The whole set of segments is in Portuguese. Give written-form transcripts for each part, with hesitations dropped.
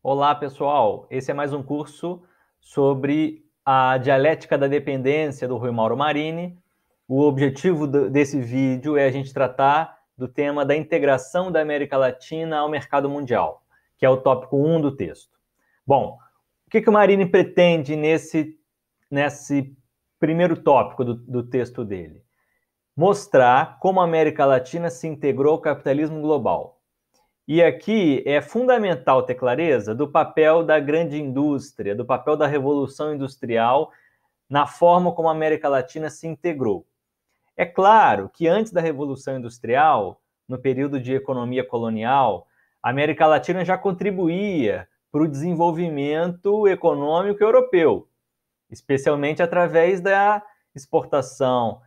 Olá, pessoal! Esse é mais um curso sobre a dialética da dependência do Rui Mauro Marini. O objetivo desse vídeo é a gente tratar do tema da integração da América Latina ao mercado mundial, que é o tópico 1 do texto. Bom, o que o Marini pretende nesse primeiro tópico do texto dele? Mostrar como a América Latina se integrou ao capitalismo global. E aqui é fundamental ter clareza do papel da grande indústria, do papel da Revolução Industrial na forma como a América Latina se integrou. É claro que antes da Revolução Industrial, no período de economia colonial, a América Latina já contribuía para o desenvolvimento econômico europeu, especialmente através da exportação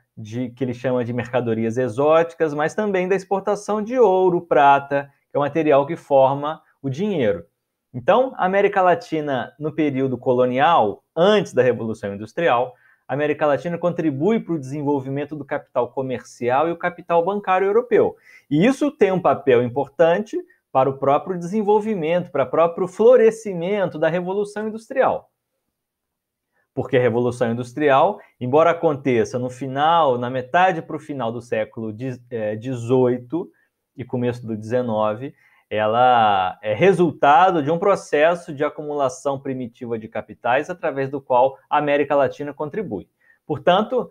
que ele chama de mercadorias exóticas, mas também da exportação de ouro, prata, que é o material que forma o dinheiro. Então, a América Latina, no período colonial, antes da Revolução Industrial, a América Latina contribui para o desenvolvimento do capital comercial e o capital bancário europeu. E isso tem um papel importante para o próprio desenvolvimento, para o próprio florescimento da Revolução Industrial. Porque a Revolução Industrial, embora aconteça no final, na metade para o final do século XVIII e começo do XIX, ela é resultado de um processo de acumulação primitiva de capitais através do qual a América Latina contribui. Portanto,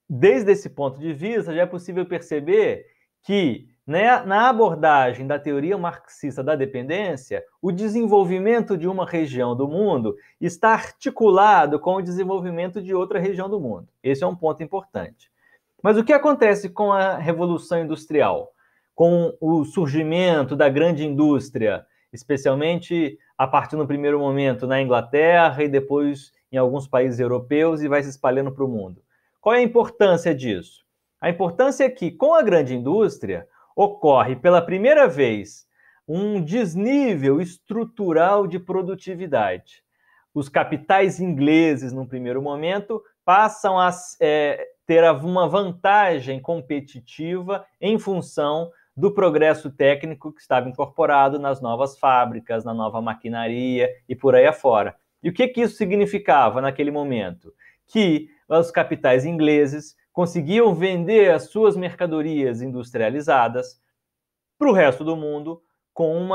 desde esse ponto de vista, já é possível perceber que na abordagem da teoria marxista da dependência, o desenvolvimento de uma região do mundo está articulado com o desenvolvimento de outra região do mundo. Esse é um ponto importante. Mas o que acontece com a Revolução Industrial? Com o surgimento da grande indústria, especialmente a partir no primeiro momento na Inglaterra e depois em alguns países europeus e vai se espalhando para o mundo. Qual é a importância disso? A importância é que, com a grande indústria, ocorre pela primeira vez um desnível estrutural de produtividade. Os capitais ingleses, no primeiro momento, passam a ter uma vantagem competitiva em função do progresso técnico que estava incorporado nas novas fábricas, na nova maquinaria e por aí afora. E o que isso significava naquele momento? Que os capitais ingleses conseguiam vender as suas mercadorias industrializadas para o resto do mundo com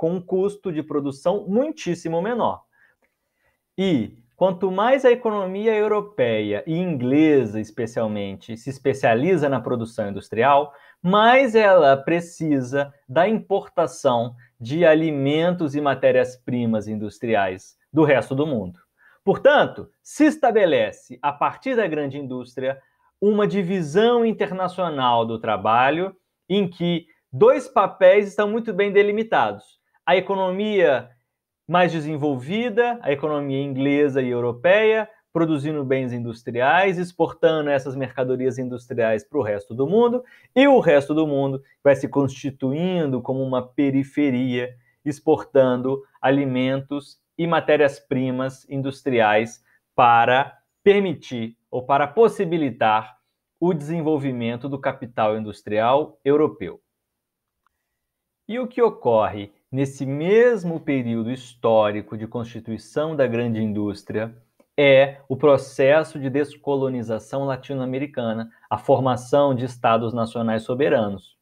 um custo de produção muitíssimo menor. E quanto mais a economia europeia e inglesa, especialmente, se especializa na produção industrial, mais ela precisa da importação de alimentos e matérias-primas industriais do resto do mundo. Portanto, se estabelece, a partir da grande indústria, uma divisão internacional do trabalho em que dois papéis estão muito bem delimitados. A economia mais desenvolvida, a economia inglesa e europeia, produzindo bens industriais, exportando essas mercadorias industriais para o resto do mundo, e o resto do mundo vai se constituindo como uma periferia, exportando alimentos e matérias-primas industriais para permitir ou para possibilitar o desenvolvimento do capital industrial europeu. E o que ocorre nesse mesmo período histórico de constituição da grande indústria é o processo de descolonização latino-americana, a formação de estados nacionais soberanos.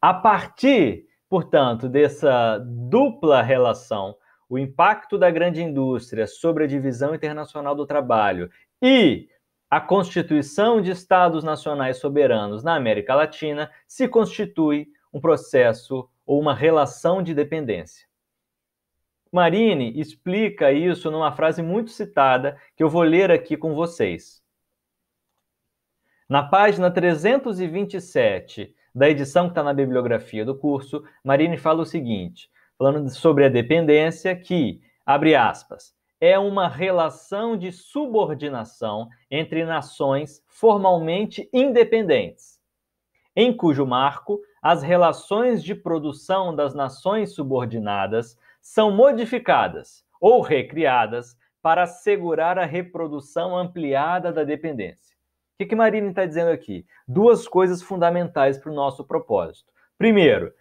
A partir, portanto, dessa dupla relação, o impacto da grande indústria sobre a divisão internacional do trabalho e a constituição de estados nacionais soberanos na América Latina, se constitui um processo ou uma relação de dependência. Marini explica isso numa frase muito citada, que eu vou ler aqui com vocês. Na página 327 da edição que está na bibliografia do curso, Marini fala o seguinte, falando sobre a dependência, que, abre aspas, é uma relação de subordinação entre nações formalmente independentes, em cujo marco as relações de produção das nações subordinadas são modificadas ou recriadas para assegurar a reprodução ampliada da dependência. O que Marini está dizendo aqui? Duas coisas fundamentais para o nosso propósito. Primeiro,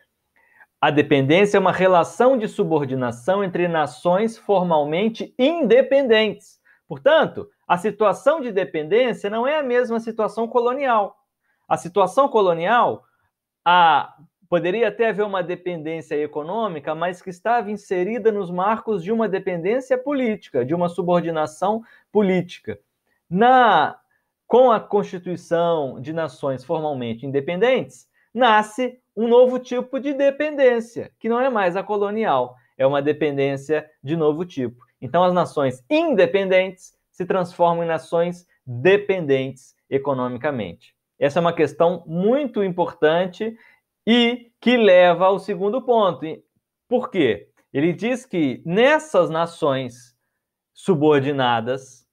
A dependência é uma relação de subordinação entre nações formalmente independentes. Portanto, a situação de dependência não é a mesma situação colonial. A situação colonial, poderia até haver uma dependência econômica, mas que estava inserida nos marcos de uma dependência política, de uma subordinação política. Com a constituição de nações formalmente independentes, nasce um novo tipo de dependência, que não é mais a colonial, é uma dependência de novo tipo. Então, as nações independentes se transformam em nações dependentes economicamente. Essa é uma questão muito importante e que leva ao segundo ponto. Por quê? Ele diz que nessas nações subordinadas,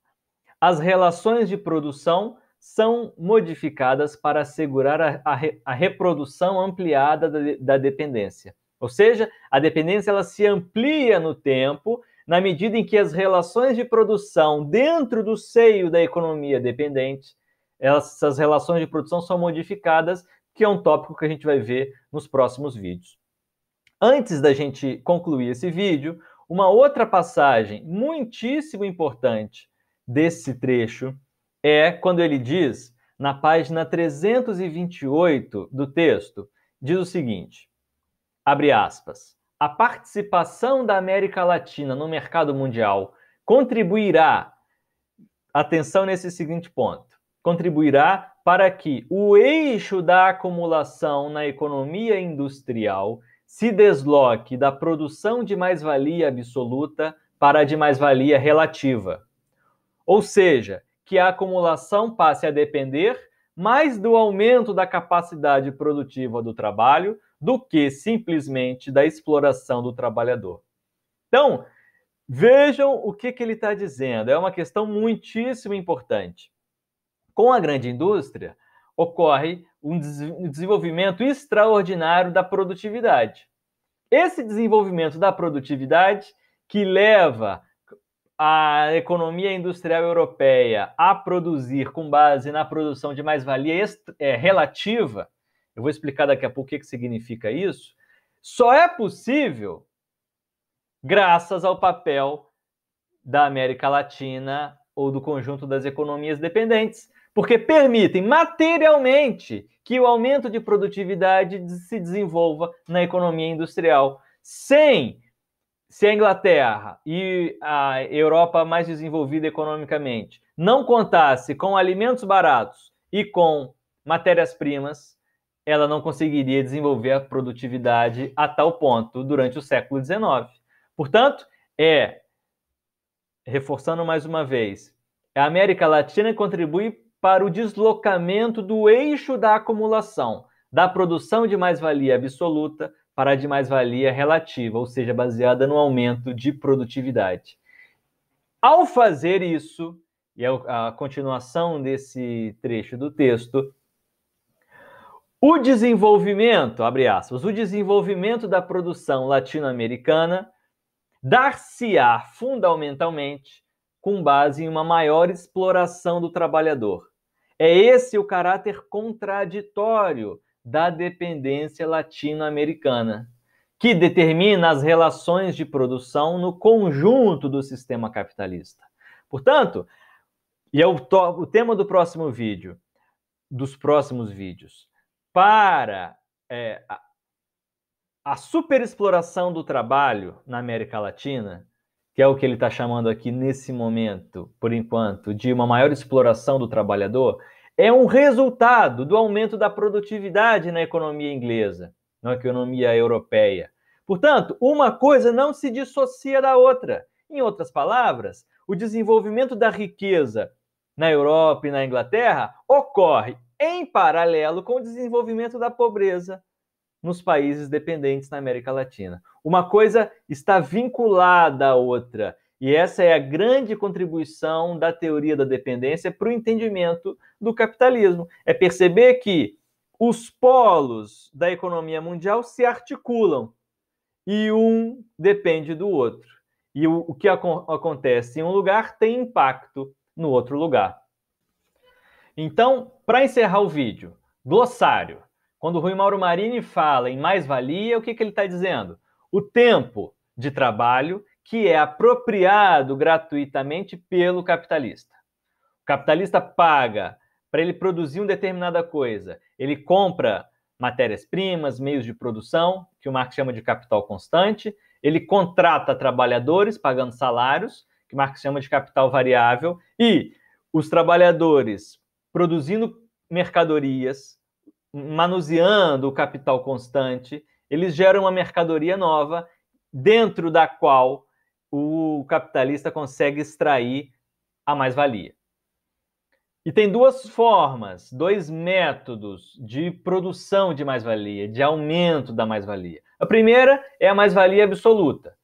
as relações de produção são modificadas para assegurar a reprodução ampliada da dependência. Ou seja, a dependência ela se amplia no tempo na medida em que as relações de produção dentro do seio da economia dependente, essas relações de produção são modificadas, que é um tópico que a gente vai ver nos próximos vídeos. Antes da gente concluir esse vídeo, uma outra passagem muitíssimo importante desse trecho é quando ele diz, na página 328 do texto, diz o seguinte, abre aspas, a participação da América Latina no mercado mundial contribuirá, atenção nesse seguinte ponto, contribuirá para que o eixo da acumulação na economia industrial se desloque da produção de mais-valia absoluta para a de mais-valia relativa. Ou seja, que a acumulação passe a depender mais do aumento da capacidade produtiva do trabalho do que simplesmente da exploração do trabalhador. Então, vejam o que ele está dizendo. É uma questão muitíssimo importante. Com a grande indústria, ocorre um desenvolvimento extraordinário da produtividade. Esse desenvolvimento da produtividade que leva a economia industrial europeia a produzir com base na produção de mais-valia relativa, eu vou explicar daqui a pouco o que significa isso, só é possível graças ao papel da América Latina ou do conjunto das economias dependentes, porque permitem materialmente que o aumento de produtividade se desenvolva na economia industrial. Se a Inglaterra e a Europa mais desenvolvida economicamente não contasse com alimentos baratos e com matérias-primas, ela não conseguiria desenvolver a produtividade a tal ponto durante o século XIX. Portanto, reforçando mais uma vez, a América Latina contribui para o deslocamento do eixo da acumulação, da produção de mais-valia absoluta para a de mais-valia relativa, ou seja, baseada no aumento de produtividade. Ao fazer isso, e é a continuação desse trecho do texto, o desenvolvimento, abre aspas, o desenvolvimento da produção latino-americana dar-se-á fundamentalmente com base em uma maior exploração do trabalhador. É esse o caráter contraditório da dependência latino-americana, que determina as relações de produção no conjunto do sistema capitalista. Portanto, e é o tema do próximo vídeo, dos próximos vídeos, para a superexploração do trabalho na América Latina, que é o que ele está chamando aqui nesse momento, por enquanto, de uma maior exploração do trabalhador, é um resultado do aumento da produtividade na economia inglesa, na economia europeia. Portanto, uma coisa não se dissocia da outra. Em outras palavras, o desenvolvimento da riqueza na Europa e na Inglaterra ocorre em paralelo com o desenvolvimento da pobreza nos países dependentes na América Latina. Uma coisa está vinculada à outra. E essa é a grande contribuição da teoria da dependência para o entendimento do capitalismo. É perceber que os polos da economia mundial se articulam e um depende do outro. E o que acontece em um lugar tem impacto no outro lugar. Então, para encerrar o vídeo, glossário. Quando o Rui Mauro Marini fala em mais-valia, o que ele está dizendo? O tempo de trabalho que é apropriado gratuitamente pelo capitalista. O capitalista paga para ele produzir uma determinada coisa. Ele compra matérias-primas, meios de produção, que o Marx chama de capital constante. Ele contrata trabalhadores, pagando salários, que o Marx chama de capital variável. E os trabalhadores produzindo mercadorias, manuseando o capital constante, eles geram uma mercadoria nova, dentro da qual o capitalista consegue extrair a mais-valia. E tem duas formas, dois métodos de produção de mais-valia, de aumento da mais-valia. A primeira é a mais-valia absoluta.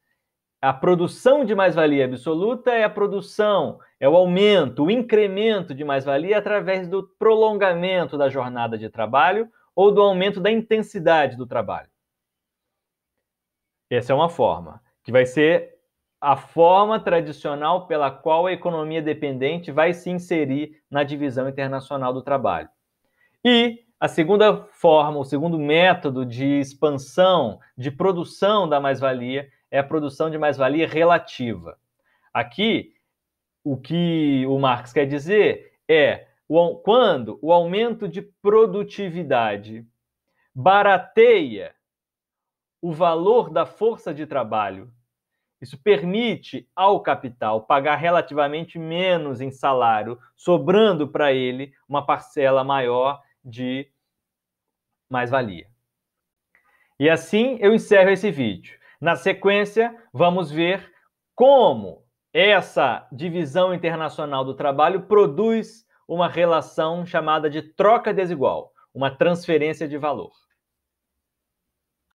A produção de mais-valia absoluta é a produção, é o aumento, o incremento de mais-valia através do prolongamento da jornada de trabalho ou do aumento da intensidade do trabalho. Essa é uma forma, que vai ser a forma tradicional pela qual a economia dependente vai se inserir na divisão internacional do trabalho. E a segunda forma, o segundo método de expansão, de produção da mais-valia, é a produção de mais-valia relativa. Aqui, o que o Marx quer dizer é quando o aumento de produtividade barateia o valor da força de trabalho, isso permite ao capital pagar relativamente menos em salário, sobrando para ele uma parcela maior de mais-valia. E assim eu encerro esse vídeo. Na sequência, vamos ver como essa divisão internacional do trabalho produz uma relação chamada de troca desigual, uma transferência de valor.